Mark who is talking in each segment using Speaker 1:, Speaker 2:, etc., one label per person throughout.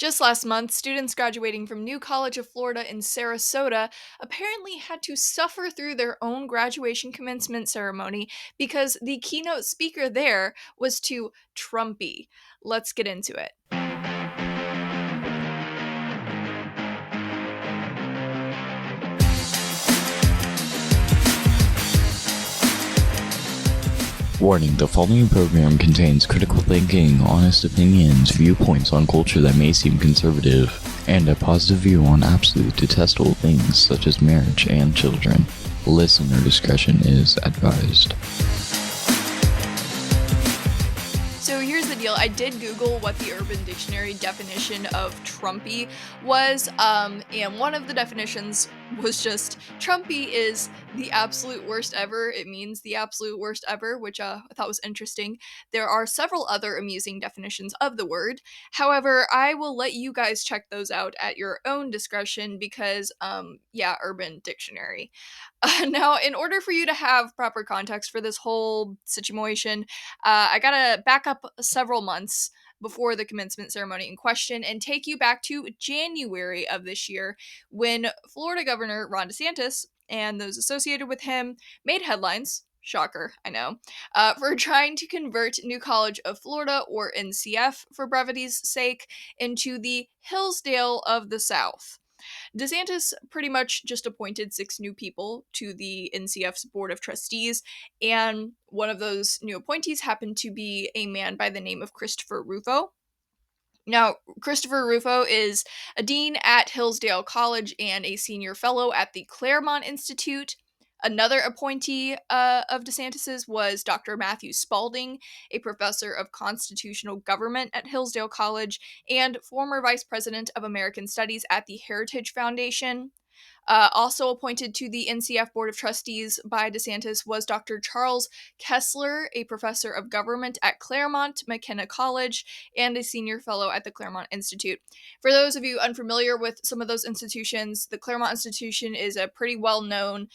Speaker 1: Just last month, students graduating from New College of Florida in Sarasota apparently had to suffer through their own graduation commencement ceremony because the keynote speaker there was too Trumpy. Let's get into it.
Speaker 2: Warning, the following program contains critical thinking, honest opinions, viewpoints on culture that may seem conservative, and a positive view on absolute detestable things such as marriage and children. Listener discretion is advised.
Speaker 1: So here's the deal. I did Google what the Urban Dictionary definition of Trumpy was, and one of the definitions was just Trumpy is the absolute worst ever. It means the absolute worst ever, which I thought was interesting. There are several other amusing definitions of the word. However, I will let you guys check those out at your own discretion because, Urban Dictionary. Now, in order for you to have proper context for this whole situation, I gotta back up several months before the commencement ceremony in question and take you back to January of this year when Florida Governor Ron DeSantis and those associated with him made headlines. Shocker, I know. For trying to convert New College of Florida, or NCF for brevity's sake, into the Hillsdale of the South. DeSantis pretty much just appointed 6 new people to the NCF's Board of Trustees, and one of those new appointees happened to be a man by the name of Christopher Rufo. Now, Christopher Rufo is a dean at Hillsdale College and a senior fellow at the Claremont Institute. Another appointee of DeSantis's was Dr. Matthew Spalding, a professor of constitutional government at Hillsdale College and former vice president of American Studies at the Heritage Foundation. Also appointed to the NCF Board of Trustees by DeSantis was Dr. Charles Kessler, a professor of government at Claremont McKenna College and a senior fellow at the Claremont Institute. For those of you unfamiliar with some of those institutions, the Claremont Institution is a pretty well-known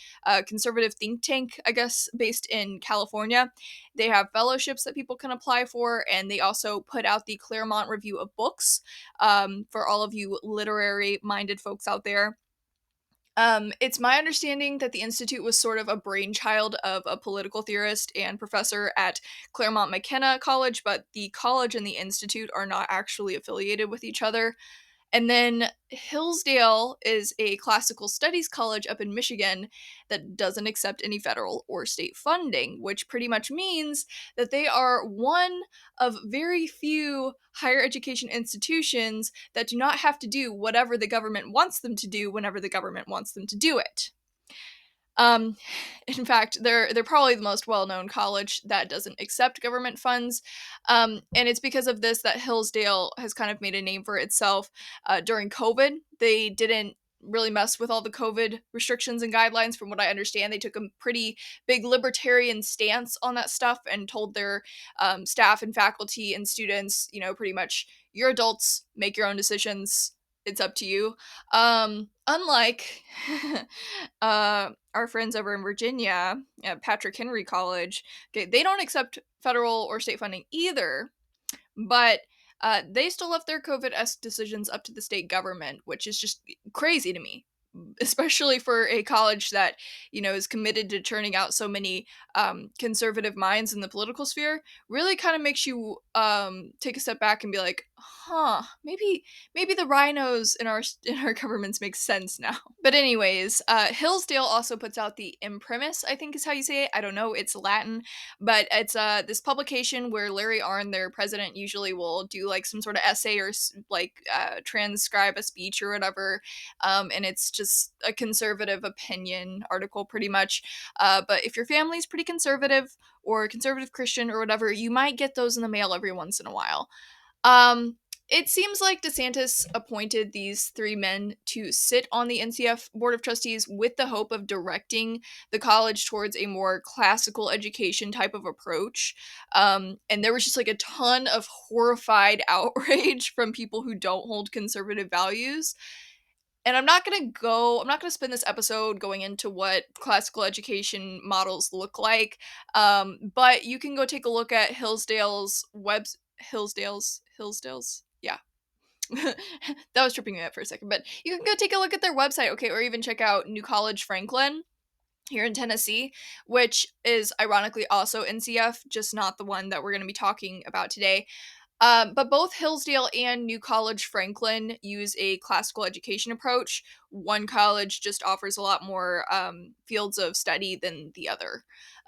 Speaker 1: conservative think tank, I guess, based in California. They have fellowships that people can apply for, and they also put out the Claremont Review of Books for all of you literary-minded folks out there. It's my understanding that the Institute was sort of a brainchild of a political theorist and professor at Claremont McKenna College, but the college and the Institute are not actually affiliated with each other. And then Hillsdale is a classical studies college up in Michigan that doesn't accept any federal or state funding, which pretty much means that they are one of very few higher education institutions that do not have to do whatever the government wants them to do whenever the government wants them to do it. Um, in fact, they're probably the most well-known college that doesn't accept government funds, and it's because of this that Hillsdale has kind of made a name for itself. During COVID, they didn't really mess with all the COVID restrictions and guidelines. From what I understand, they took a pretty big libertarian stance on that stuff and told their staff and faculty and students, pretty much, you're adults, make your own decisions. It's up to you. Unlike our friends over in Virginia at Patrick Henry College, okay, they don't accept federal or state funding either, but they still left their COVID-esque decisions up to the state government, which is just crazy to me, especially for a college that, is committed to churning out so many conservative minds in the political sphere. Really kind of makes you take a step back and be like, maybe the rhinos in our governments make sense now. But anyways, Hillsdale also puts out the Imprimis, I think is how you say it. I don't know, it's Latin, but it's this publication where Larry Arnn, their president, usually will do like some sort of essay or transcribe a speech or whatever, and it's just a conservative opinion article pretty much. But if your family's pretty conservative or conservative Christian or whatever, you might get those in the mail every once in a while. It seems like DeSantis appointed these 3 men to sit on the NCF Board of Trustees with the hope of directing the college towards a more classical education type of approach. And there was just like a ton of horrified outrage from people who don't hold conservative values. And I'm not going to spend this episode going into what classical education models look like. But you can go take a look at Hillsdale's. Yeah. That was tripping me up for a second, but you can go take a look at their website, okay, or even check out New College Franklin here in Tennessee, which is ironically also NCF, just not the one that we're going to be talking about today. But both Hillsdale and New College Franklin use a classical education approach. One college just offers a lot more fields of study than the other,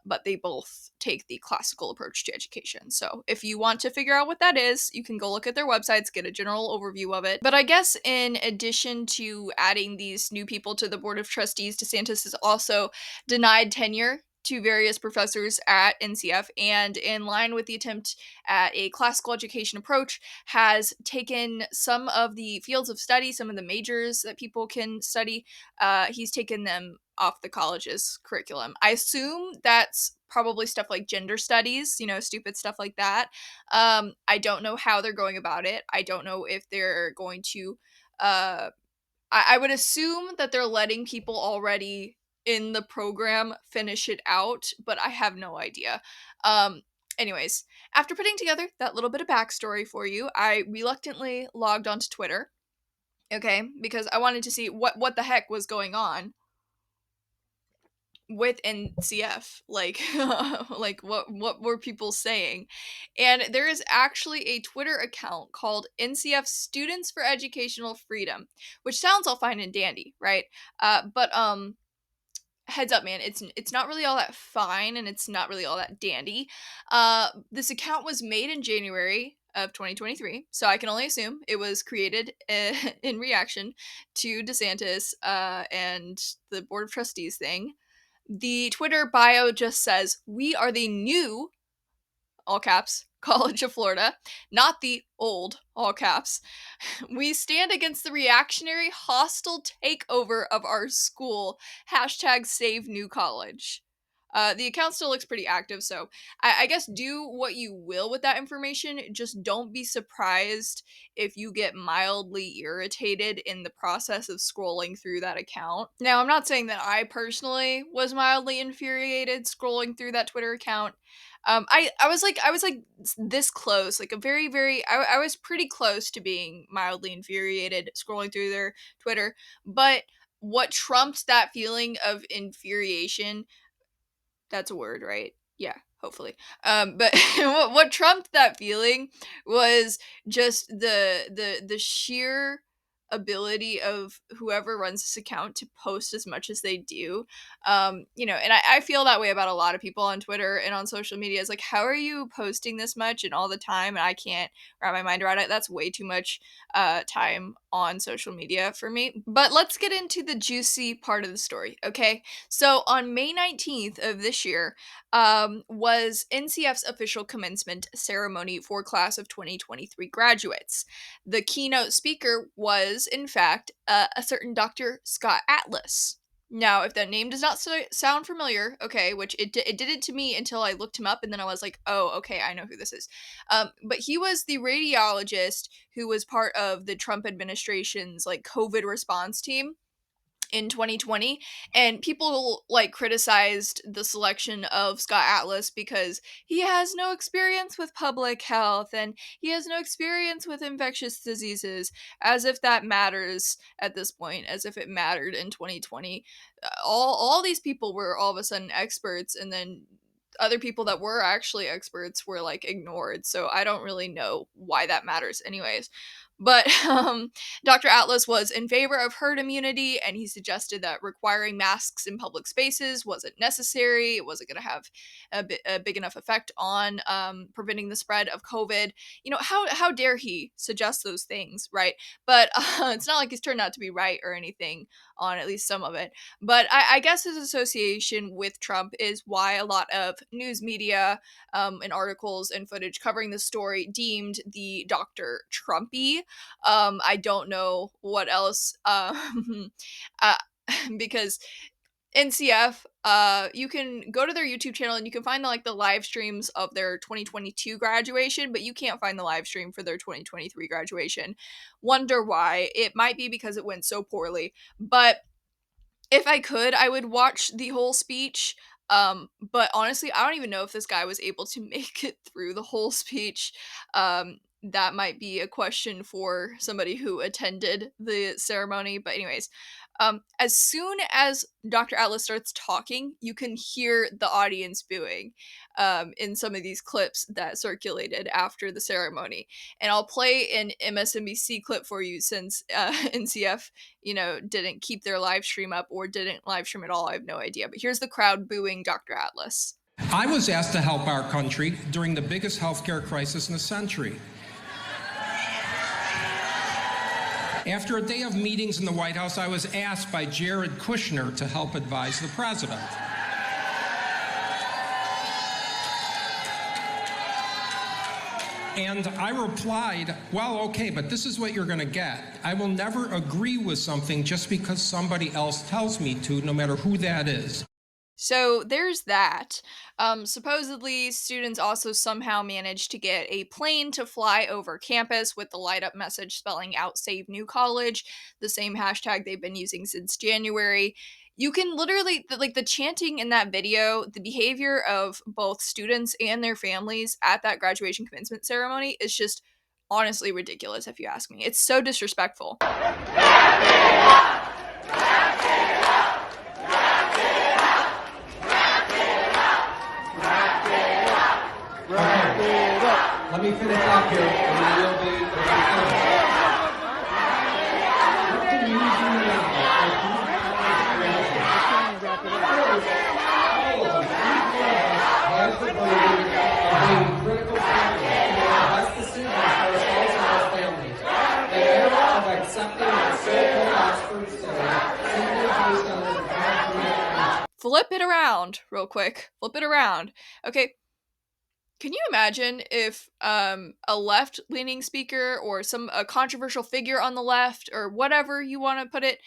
Speaker 1: but they both take the classical approach to education. So if you want to figure out what that is, you can go look at their websites, get a general overview of it. But I guess in addition to adding these new people to the Board of Trustees, DeSantis has also denied tenure to various professors at NCF, and in line with the attempt at a classical education approach, has taken some of the fields of study, some of the majors that people can study, he's taken them off the college's curriculum. I assume that's probably stuff like gender studies, stupid stuff like that. I don't know how they're going about it. I don't know if they're going to I would assume that they're letting people already in the program finish it out, but I have no idea. Um, Anyways, after putting together that little bit of backstory for you, I reluctantly logged onto Twitter, okay, because I wanted to see what the heck was going on with NCF, like like what were people saying. And there is actually a Twitter account called NCF Students for Educational Freedom, which sounds all fine and dandy, right? But heads up, man, it's not really all that fine, and it's not really all that dandy. This account was made in January of 2023, so I can only assume it was created in reaction to DeSantis and the Board of Trustees thing. The Twitter bio just says, "We are the new," all caps, College of Florida, not the old, all caps. "We stand against the reactionary, hostile takeover of our school. Hashtag save new college." The account still looks pretty active, so I guess do what you will with that information. Just don't be surprised if you get mildly irritated in the process of scrolling through that account. Now, I'm not saying that I personally was mildly infuriated scrolling through that Twitter account. I was like this close, like a very I was pretty close to being mildly infuriated scrolling through their Twitter, but what trumped that feeling of infuriation, that's a word, right? Yeah, hopefully. But what trumped that feeling was just the sheer ability of whoever runs this account to post as much as they do. And I feel that way about a lot of people on Twitter and on social media. It's like, how are you posting this much and all the time? And I can't wrap my mind around it. That's way too much time on social media for me. But let's get into the juicy part of the story, okay? So on May 19th of this year, was NCF's official commencement ceremony for class of 2023 graduates. The keynote speaker was, in fact, a certain Dr. Scott Atlas. Now, if that name does not sound familiar, okay, which it didn't to me until I looked him up, and then I was like, oh, okay, I know who this is. But he was the radiologist who was part of the Trump administration's like COVID response team in 2020, and people like criticized the selection of Scott Atlas because he has no experience with public health and he has no experience with infectious diseases, as if that matters at this point, as if it mattered in 2020. All these people were all of a sudden experts, and then other people that were actually experts were like ignored. So I don't really know why that matters anyways. But Dr. Atlas was in favor of herd immunity, and he suggested that requiring masks in public spaces wasn't necessary. It wasn't going to have a big enough effect on preventing the spread of COVID. How dare he suggest those things, right? But it's not like he's turned out to be right or anything on at least some of it. But I guess his association with Trump is why a lot of news media and articles and footage covering the story deemed the doctor Trumpy. I don't know what else, uh, because NCF, you can go to their YouTube channel and you can find the live streams of their 2022 graduation, but you can't find the live stream for their 2023 graduation. Wonder why? It might be because it went so poorly, but if I could, I would watch the whole speech. But honestly, I don't even know if this guy was able to make it through the whole speech. that might be a question for somebody who attended the ceremony. But anyways, as soon as Dr. Atlas starts talking, you can hear the audience booing in some of these clips that circulated after the ceremony. And I'll play an MSNBC clip for you since NCF, didn't keep their live stream up or didn't live stream at all. I have no idea. But here's the crowd booing Dr. Atlas.
Speaker 3: I was asked to help our country during the biggest healthcare crisis in a century. After a day of meetings in the White House, I was asked by Jared Kushner to help advise the president. And I replied, well, okay, but this is what you're going to get. I will never agree with something just because somebody else tells me to, no matter who that is.
Speaker 1: So there's that. Supposedly, students also somehow managed to get a plane to fly over campus with the light up message spelling out Save New College, the same hashtag they've been using since January. You can literally, the chanting in that video, the behavior of both students and their families at that graduation commencement ceremony is just honestly ridiculous, if you ask me. It's so disrespectful.
Speaker 3: Let me finish up here, and then you'll be
Speaker 1: Flip it around real quick. Flip it around. Okay. Can you imagine if a left-leaning speaker or a controversial figure on the left or whatever you want to put it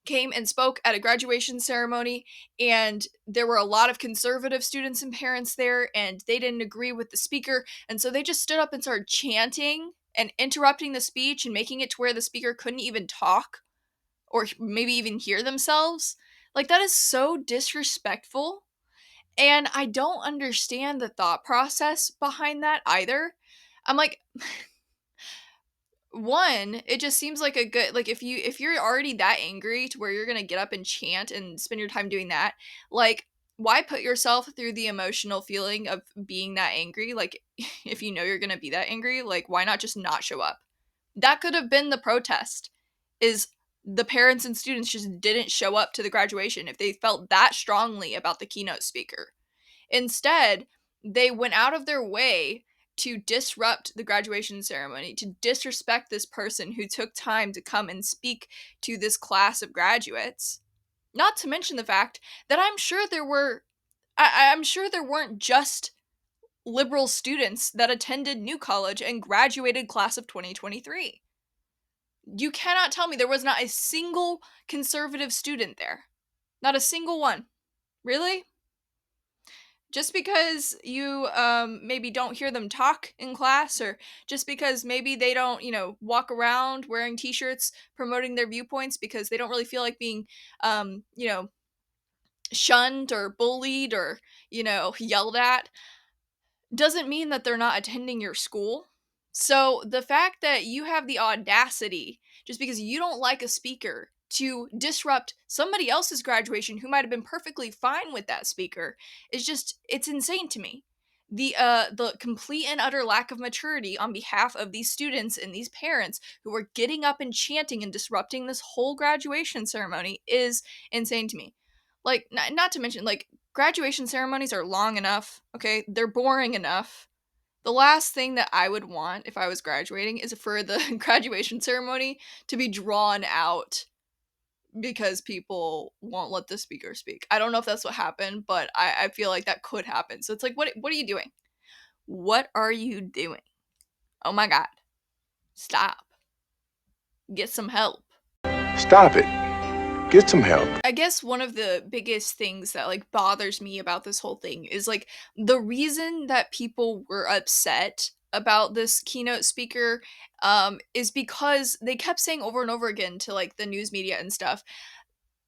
Speaker 1: came and spoke at a graduation ceremony and there were a lot of conservative students and parents there and they didn't agree with the speaker and so they just stood up and started chanting and interrupting the speech and making it to where the speaker couldn't even talk or maybe even hear themselves? Like, that is so disrespectful. And I don't understand the thought process behind that either. I'm like, one, it just seems like a good, like, if you're already that angry to where you're gonna get up and chant and spend your time doing that, like, why put yourself through the emotional feeling of being that angry? Like, if you know you're gonna be that angry, like, why not just not show up? That could have been the protest, is the parents and students just didn't show up to the graduation if they felt that strongly about the keynote speaker. Instead, they went out of their way to disrupt the graduation ceremony, to disrespect this person who took time to come and speak to this class of graduates. Not to mention the fact that I'm sure there weren't just liberal students that attended New College and graduated class of 2023. You cannot tell me there was not a single conservative student there. Not a single one. Really? Just because you maybe don't hear them talk in class, or just because maybe they don't, walk around wearing t-shirts promoting their viewpoints because they don't really feel like being, shunned or bullied or, yelled at, doesn't mean that they're not attending your school. So the fact that you have the audacity, just because you don't like a speaker, to disrupt somebody else's graduation who might have been perfectly fine with that speaker it's insane to me. The complete and utter lack of maturity on behalf of these students and these parents who are getting up and chanting and disrupting this whole graduation ceremony is insane to me. Like, not to mention, like, graduation ceremonies are long enough, okay? They're boring enough. The last thing that I would want if I was graduating is for the graduation ceremony to be drawn out because people won't let the speaker speak. I don't know if that's what happened, but I feel like that could happen. So it's like, what are you doing? What are you doing? Oh my God. Stop. Get some help.
Speaker 4: Stop it. Get some help.
Speaker 1: I guess one of the biggest things that like bothers me about this whole thing is like the reason that people were upset about this keynote speaker is because they kept saying over and over again to like the news media and stuff,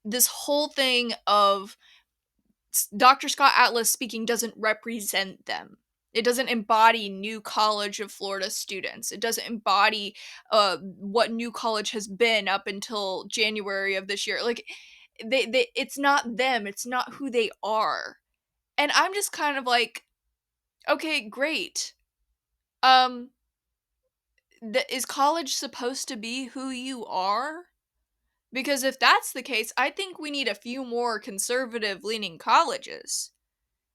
Speaker 1: this whole thing of Dr. Scott Atlas speaking doesn't represent them. It doesn't embody New College of Florida students. It doesn't embody what New College has been up until January of this year. Like, it's not them. It's not who they are. And I'm just kind of like, okay, great. Um, is college supposed to be who you are? Because if that's the case, I think we need a few more conservative leaning colleges.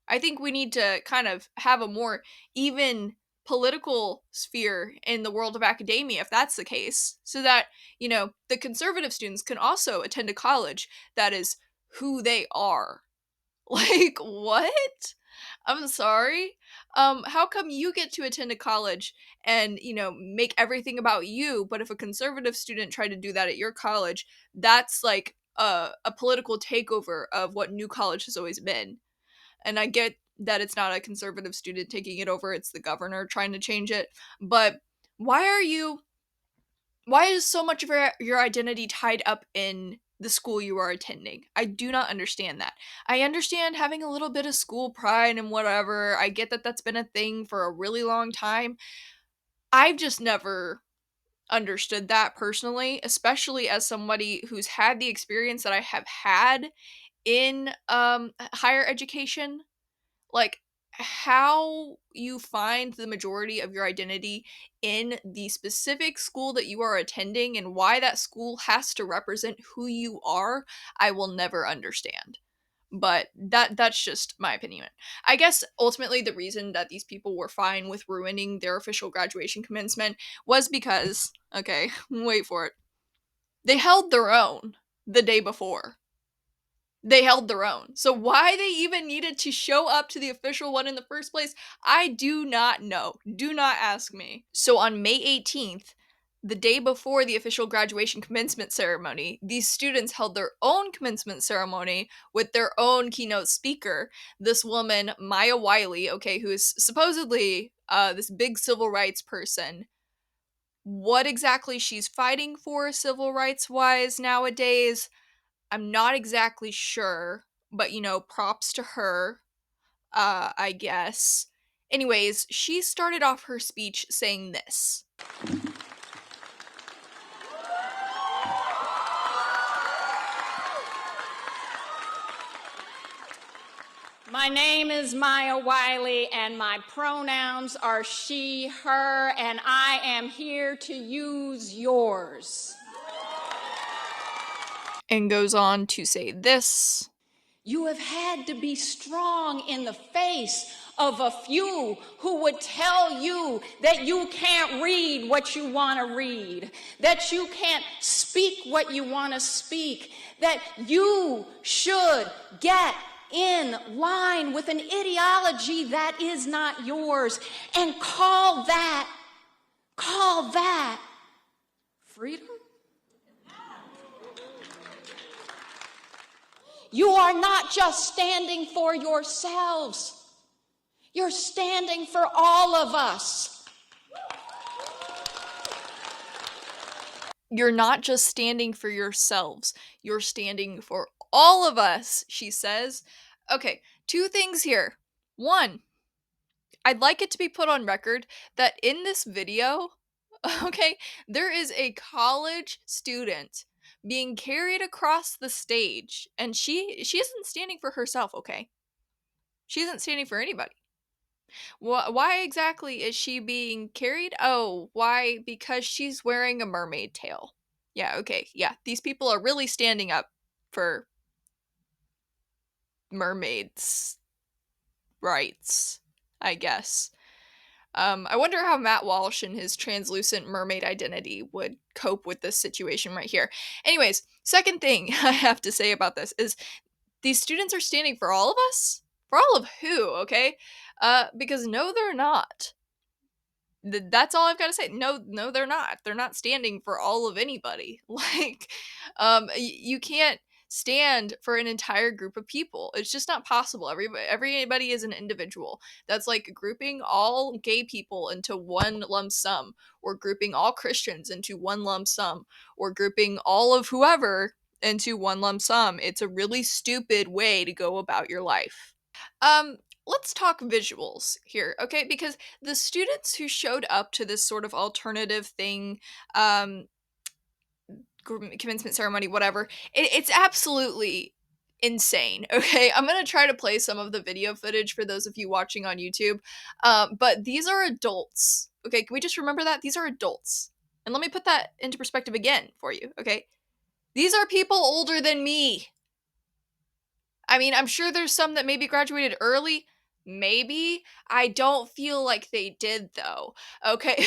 Speaker 1: I think we need to kind of have a more even political sphere in the world of academia, if that's the case, so that, the conservative students can also attend a college that is who they are. Like, what? I'm sorry. How come you get to attend a college and, make everything about you, but if a conservative student tried to do that at your college, that's like a political takeover of what New College has always been. And I get that it's not a conservative student taking it over, it's the governor trying to change it. But why is so much of your identity tied up in the school you are attending? I do not understand that. I understand having a little bit of school pride and whatever. I get that that's been a thing for a really long time. I've just never understood that personally, especially as somebody who's had the experience that I have had in higher education. Like, how you find the majority of your identity in the specific school that you are attending and why that school has to represent who you are, I will never understand. But that's just my opinion. I guess ultimately the reason that these people were fine with ruining their official graduation commencement was because, okay, wait for it, they held their own the day before. They held their own. So why they even needed to show up to the official one in the first place, I do not know. Do not ask me. So on May 18th, the day before the official graduation commencement ceremony, these students held their own commencement ceremony with their own keynote speaker, this woman, Maya Wiley, okay, who is supposedly this big civil rights person. What exactly she's fighting for civil rights wise nowadays, I'm not exactly sure, but props to her, I guess. Anyways, she started off her speech saying this.
Speaker 5: My name is Maya Wiley, and my pronouns are she, her, and I am here to use yours.
Speaker 1: And goes on to say this.
Speaker 5: You have had to be strong in the face of a few who would tell you that you can't read what you want to read, that you can't speak what you want to speak, that you should get in line with an ideology that is not yours, and call that freedom? You are not just standing for yourselves. You're standing for all of us.
Speaker 1: You're not just standing for yourselves. You're standing for all of us, she says. Okay, two things here. One, I'd like it to be put on record that in this video, okay, there is a college student being carried across the stage, and she isn't standing for herself, okay? She isn't standing for anybody. Why exactly is she being carried? Oh, why? Because she's wearing a mermaid tail. Yeah, okay, yeah. These people are really standing up for mermaids' rights, I guess. I wonder how Matt Walsh and his translucent mermaid identity would cope with this situation right here. Anyways, second thing I have to say about this is these students are standing for all of us? For all of who, okay? Because no, they're not. That's all I've got to say. No, they're not. They're not standing for all of anybody. Like, you can't stand for an entire group of people. It's just not possible. Everybody is an individual. That's like grouping all gay people into one lump sum, or grouping all Christians into one lump sum, or grouping all of whoever into one lump sum. It's a really stupid way to go about your life. let's talk visuals here, okay? Because the students who showed up to this sort of alternative thing, um, commencement ceremony, whatever, it's absolutely insane. Okay, I'm gonna try to play some of the video footage for those of you watching on YouTube. But these are adults. Okay, can we just remember that these are adults? And let me put that into perspective again for you. Okay, these are people older than me. I mean, I'm sure there's some that maybe graduated early. Maybe. I don't feel like they did, though. Okay.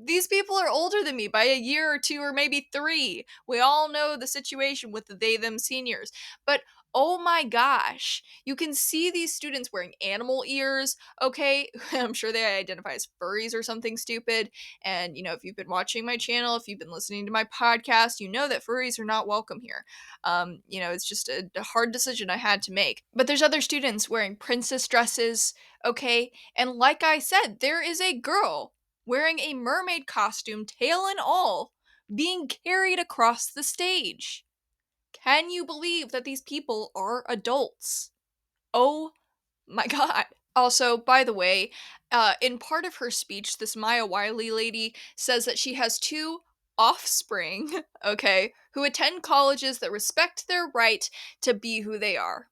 Speaker 1: These people are older than me by a year or two or maybe three. We all know the situation with the they them seniors. But oh my gosh, you can see these students wearing animal ears. Okay. I'm sure they identify as furries or something stupid. And, if you've been watching my channel, if you've been listening to my podcast, you know that furries are not welcome here. It's just a hard decision I had to make. But there's other students wearing princess dresses, okay? And like I said, there is a girl wearing a mermaid costume, tail and all, being carried across the stage. Can you believe that these people are adults? Oh my god. Also, by the way, in part of her speech, this Maya Wiley lady says that she has two offspring, okay, who attend colleges that respect their right to be who they are,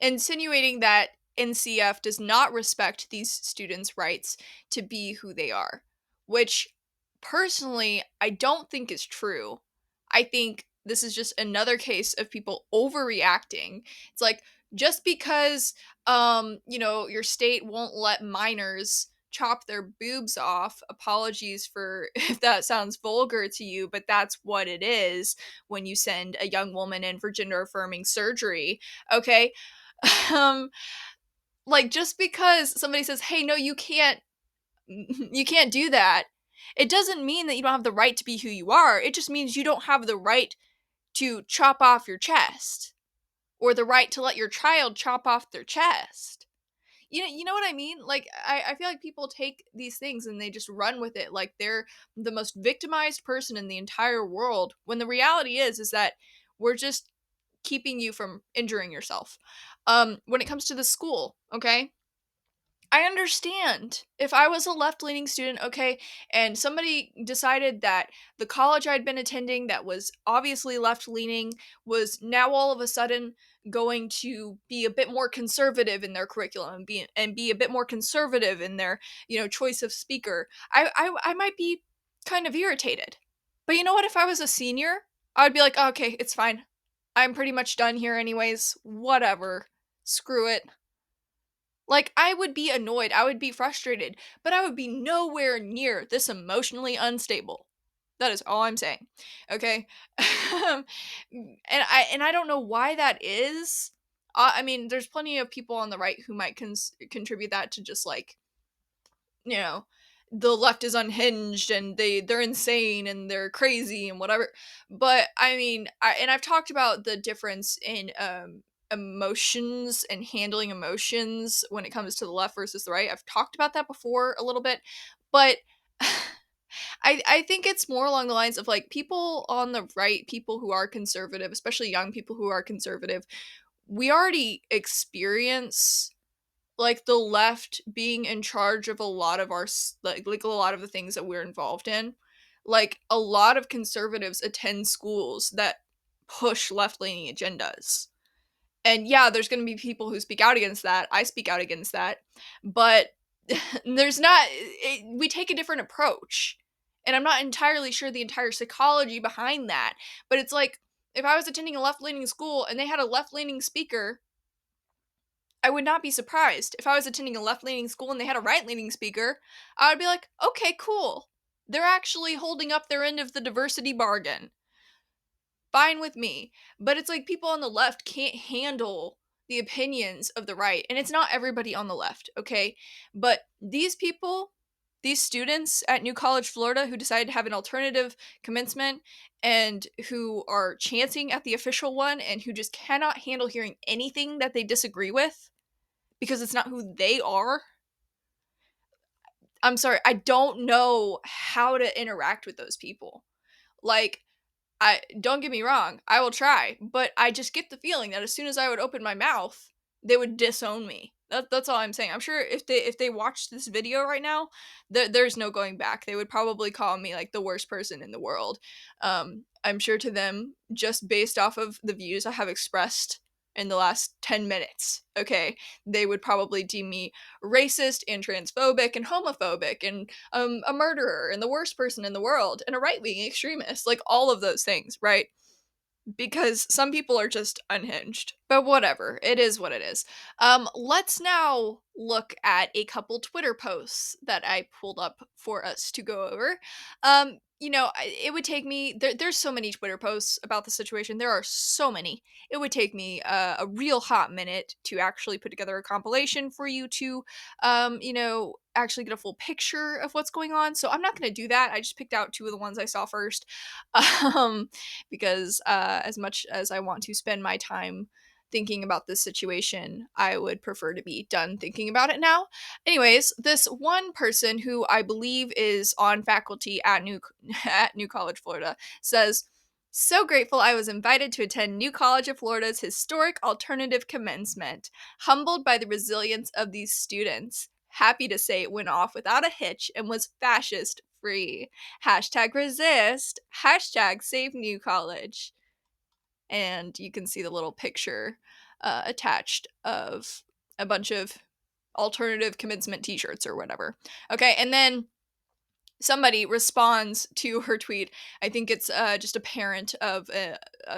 Speaker 1: insinuating that NCF does not respect these students' rights to be who they are, which personally I don't think is true. I think this is just another case of people overreacting. It's like just because your state won't let minors chop their boobs off, apologies for if that sounds vulgar to you, but that's what it is when you send a young woman in for gender affirming surgery, okay? um like just because somebody says, "Hey, no, you can't do that," it doesn't mean that you don't have the right to be who you are. It just means you don't have the right to chop off your chest or the right to let your child chop off their chest. You know what I mean? Like I feel like people take these things and they just run with it like they're the most victimized person in the entire world, when the reality is that we're just keeping you from injuring yourself. When it comes to the school, okay? I understand if I was a left leaning student, okay, and somebody decided that the college I'd been attending that was obviously left leaning was now all of a sudden going to be a bit more conservative in their curriculum and be a bit more conservative in their choice of speaker. I might be kind of irritated, but you know what? If I was a senior, I'd be like, oh, okay, it's fine. I'm pretty much done here, anyways. Whatever. Screw it. Like, I would be annoyed, I would be frustrated, but I would be nowhere near this emotionally unstable. That is all I'm saying. Okay? And I don't know why that is. I mean, there's plenty of people on the right who might contribute that to just like, you know, the left is unhinged and they're insane and they're crazy and whatever. But I mean, I've talked about the difference in emotions and handling emotions when it comes to the left versus the right. I've talked about that before a little bit, but I think it's more along the lines of like people on the right, people who are conservative, especially young people who are conservative, we already experience like the left being in charge of a lot of our like a lot of the things that we're involved in. Like a lot of conservatives attend schools that push left-leaning agendas. And yeah, there's going to be people who speak out against that. I speak out against that. But there's not we take a different approach. And I'm not entirely sure the entire psychology behind that, but it's like if I was attending a left-leaning school and they had a left-leaning speaker, I would not be surprised. If I was attending a left-leaning school and they had a right-leaning speaker, I would be like, "Okay, cool. They're actually holding up their end of the diversity bargain. Fine with me." But it's like people on the left can't handle the opinions of the right. And it's not everybody on the left, okay? But these people, these students at New College, Florida, who decided to have an alternative commencement and who are chanting at the official one and who just cannot handle hearing anything that they disagree with because it's not who they are. I'm sorry, I don't know how to interact with those people. Like, I don't get me wrong, I will try, but I just get the feeling that as soon as I would open my mouth, they would disown me. That's all I'm saying. I'm sure if they watched this video right now, there's no going back. They would probably call me like the worst person in the world. I'm sure to them, just based off of the views I have expressed in the last 10 minutes, okay, they would probably deem me racist and transphobic and homophobic and a murderer and the worst person in the world and a right-wing extremist, like all of those things, right? Because some people are just unhinged. But whatever, it is what it is. Let's now look at a couple Twitter posts that I pulled up for us to go over. It would take me there's so many Twitter posts about the situation. There are so many. It would take me a real hot minute to actually put together a compilation for you to actually get a full picture of what's going on. So I'm not going to do that. I just picked out two of the ones I saw first. Um because as much as I want to spend my time thinking about this situation, I would prefer to be done thinking about it now. Anyways, this one person who I believe is on faculty at New College, Florida, says, "So grateful I was invited to attend New College of Florida's historic alternative commencement. Humbled by the resilience of these students. Happy to say it went off without a hitch and was fascist free. Hashtag resist. Hashtag save New College." And you can see the little picture attached of a bunch of alternative commencement t-shirts or whatever. Okay, and then somebody responds to her tweet. I think it's just a parent of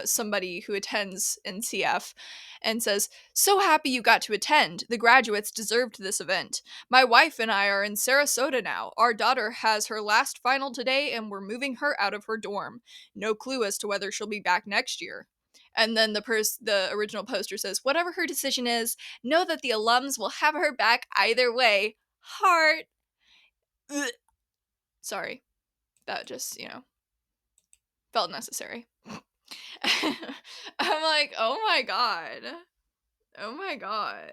Speaker 1: somebody who attends NCF, and says, "So happy you got to attend. The graduates deserved this event. My wife and I are in Sarasota now. Our daughter has her last final today and we're moving her out of her dorm. No clue as to whether she'll be back next year." And then the original poster says, "Whatever her decision is, know that the alums will have her back either way. Heart." Ugh. Sorry. That just, felt necessary. I'm like, oh my god. Oh my god.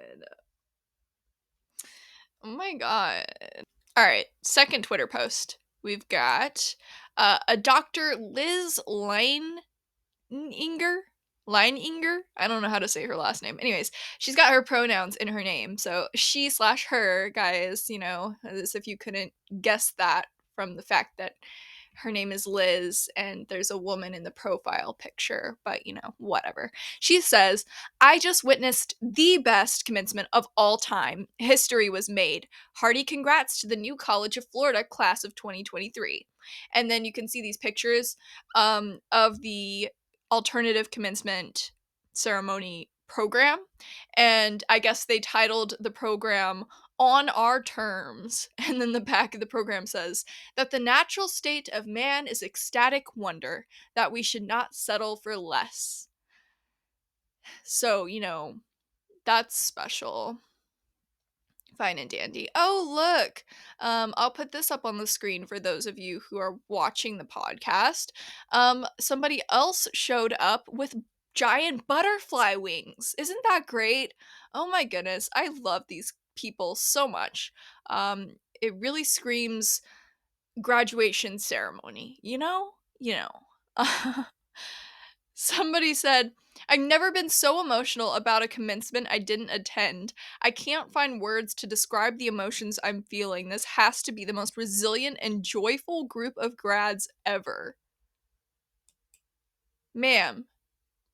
Speaker 1: Oh my god. Alright, second Twitter post. We've got a Dr. Liz Leininger? Leininger? I don't know how to say her last name. Anyways, she's got her pronouns in her name. So she/her, guys, as if you couldn't guess that from the fact that her name is Liz and there's a woman in the profile picture, but whatever. She says, "I just witnessed the best commencement of all time. History was made. Hearty congrats to the New College of Florida class of 2023. And then you can see these pictures of the alternative commencement ceremony program. And I guess they titled the program "On Our Terms." And then the back of the program says that the natural state of man is ecstatic wonder, that we should not settle for less. So, that's special. Fine and dandy. Oh, look. I'll put this up on the screen for those of you who are watching the podcast. Somebody else showed up with giant butterfly wings. Isn't that great? Oh my goodness. I love these people so much. It really screams graduation ceremony, you know? Somebody said, "I've never been so emotional about a commencement I didn't attend. I can't find words to describe the emotions I'm feeling. This has to be the most resilient and joyful group of grads ever." Ma'am,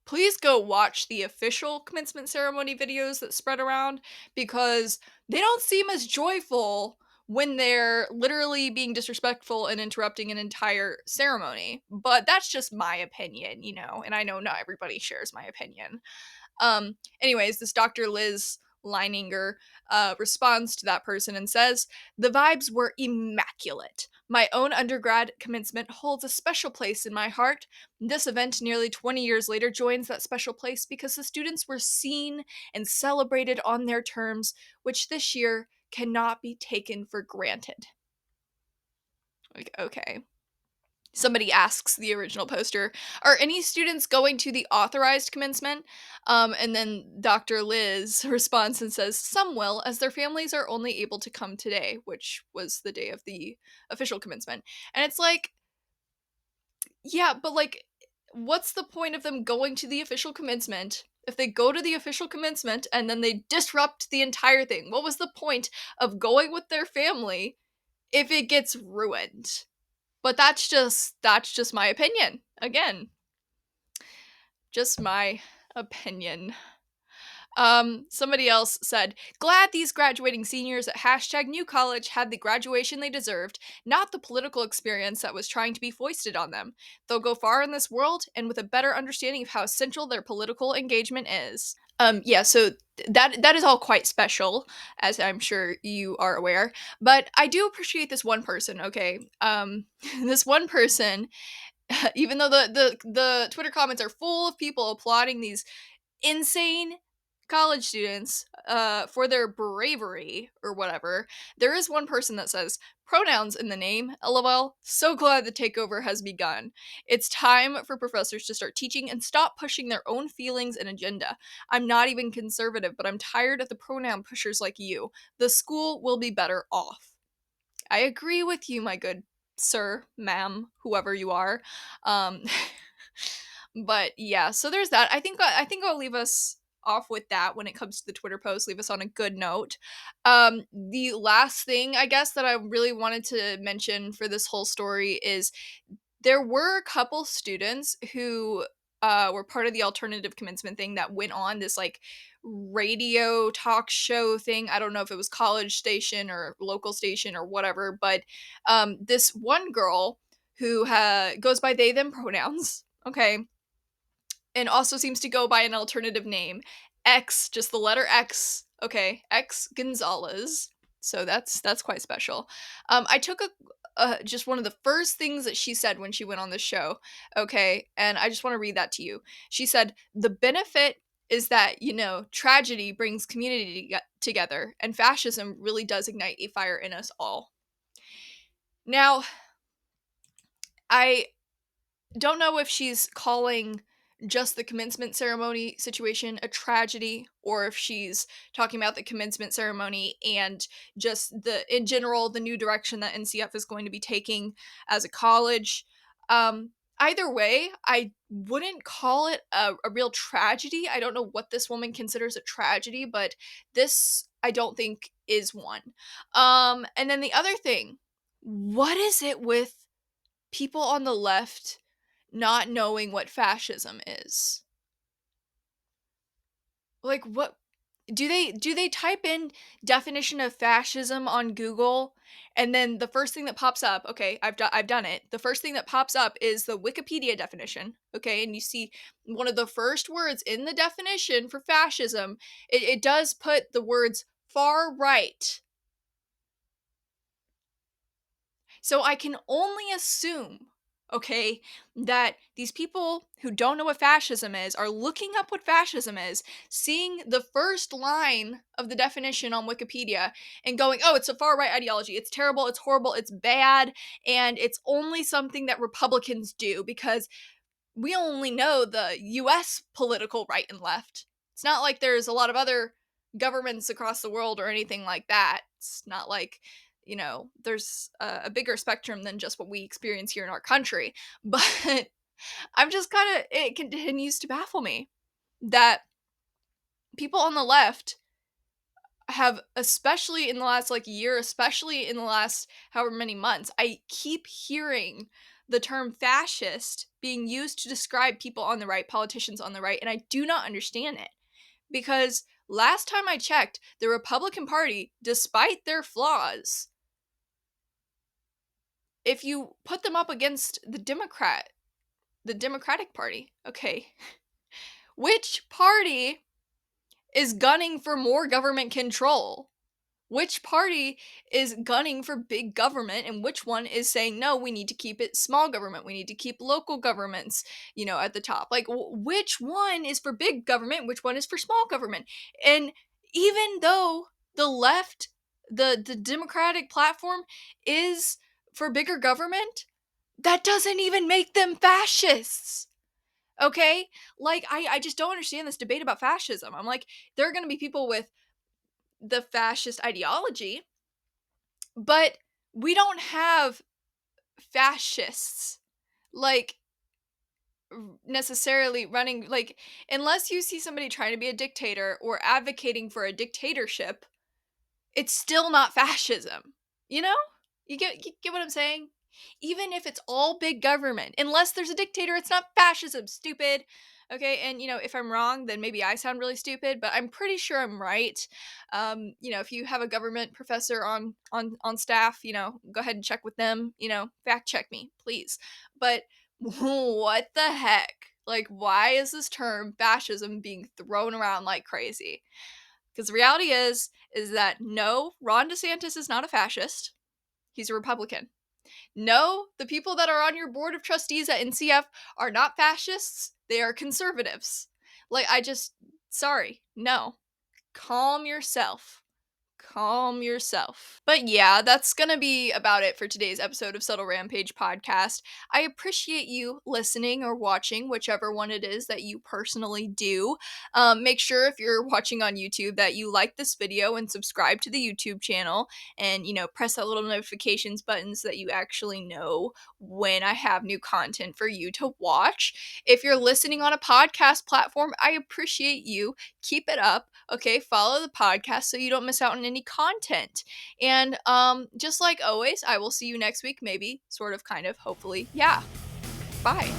Speaker 1: please go watch the official commencement ceremony videos that spread around, because they don't seem as joyful when they're literally being disrespectful and interrupting an entire ceremony. But that's just my opinion, and I know not everybody shares my opinion. Anyways, this Dr. Liz Leininger responds to that person and says, "The vibes were immaculate. My own undergrad commencement holds a special place in my heart. This event, nearly 20 years later, joins that special place because the students were seen and celebrated on their terms, which this year cannot be taken for granted." Like, okay. Somebody asks the original poster, "Are any students going to the authorized commencement?" And then Dr. Liz responds and says, "Some will, as their families are only able to come today," which was the day of the official commencement. And it's like, yeah, but like, what's the point of them going to the official commencement if they go to the official commencement and then they disrupt the entire thing? What was the point of going with their family if it gets ruined? But that's just my opinion. Again, just my opinion. Somebody else said, glad these graduating seniors at hashtag New College had the graduation they deserved, not the political experience that was trying to be foisted on them. They'll go far in this world and with a better understanding of how essential their political engagement is. Yeah, so that is all quite special, as I'm sure you are aware. But I do appreciate this one person, okay? This one person, even though the Twitter comments are full of people applauding these insane college students for their bravery or whatever, there is one person that says pronouns in the name, lol, so glad the takeover has begun. It's time for professors to start teaching and stop pushing their own feelings and agenda. I'm not even conservative, but I'm tired of the pronoun pushers like you. The school will be better off. I agree with you, my good sir, ma'am, whoever you are. um But yeah, so there's that. I think I'll leave us off with that when it comes to the Twitter post. Leave us on a good note. The last thing I guess that I really wanted to mention for this whole story is there were a couple students who were part of the alternative commencement thing that went on this like radio talk show thing. I don't know if it was college station or local station or whatever, but this one girl who goes by they them pronouns. Okay, and also seems to go by an alternative name. X, just the letter X. Okay, X Gonzalez. So that's quite special. I took just one of the first things that she said when she went on the show. Okay, and I just want to read that to you. She said, "The benefit is that tragedy brings community together, and fascism really does ignite a fire in us all." Now, I don't know if she's calling just the commencement ceremony situation a tragedy or if she's talking about the commencement ceremony and just in general the new direction that NCF is going to be taking as a college. Either way, I wouldn't call it a real tragedy. I don't know what this woman considers a tragedy, but this I don't think is one. And then the other thing, what is it with people on the left not knowing what fascism is? Like, what do they type in definition of fascism on Google, and then the first thing that pops up, okay, I've done it. The first thing that pops up is the Wikipedia definition, okay, and you see one of the first words in the definition for fascism, it does put the words far right. So I can only assume, okay, that these people who don't know what fascism is are looking up what fascism is, seeing the first line of the definition on Wikipedia, and going, oh, it's a far right ideology. It's terrible, it's horrible, it's bad, and it's only something that Republicans do because we only know the US political right and left. It's not like there's a lot of other governments across the world or anything like that. It's not like, there's a bigger spectrum than just what we experience here in our country. But I'm just it continues to baffle me that people on the left have, especially in the last like year, especially in the last however many months, I keep hearing the term fascist being used to describe people on the right, politicians on the right, and I do not understand it. Because last time I checked, the Republican Party, despite their flaws, if you put them up against the Democratic Party, okay, which party is gunning for more government control? Which party is gunning for big government, and which one is saying, no, we need to keep it small government, we need to keep local governments, at the top? Like, which one is for big government, which one is for small government? And even though the left, the Democratic platform is for bigger government, that doesn't even make them fascists. Okay? Like, I just don't understand this debate about fascism. I'm like, there are going to be people with the fascist ideology, but we don't have fascists. Like, necessarily running, like, unless you see somebody trying to be a dictator or advocating for a dictatorship, it's still not fascism, you know? You get what I'm saying? Even if it's all big government, unless there's a dictator, it's not fascism, stupid. Okay, and if I'm wrong, then maybe I sound really stupid, but I'm pretty sure I'm right. If you have a government professor on staff, go ahead and check with them. Fact check me, please. But what the heck? Like, why is this term fascism being thrown around like crazy? Because the reality is that no, Ron DeSantis is not a fascist. He's a Republican. No, the people that are on your board of trustees at NCF are not fascists. They are conservatives. Like, sorry, no. Calm yourself. Calm yourself. But yeah, that's gonna be about it for today's episode of Subtle Rampage podcast. I appreciate you listening or watching, whichever one it is that you personally do. Make sure if you're watching on YouTube that you like this video and subscribe to the YouTube channel, and press that little notifications button so that you actually know when I have new content for you to watch. If you're listening on a podcast platform, I appreciate you. Keep it up. Okay, follow the podcast so you don't miss out on any content. And just like always, I will see you next week, maybe, sort of, kind of, hopefully. Yeah. Bye.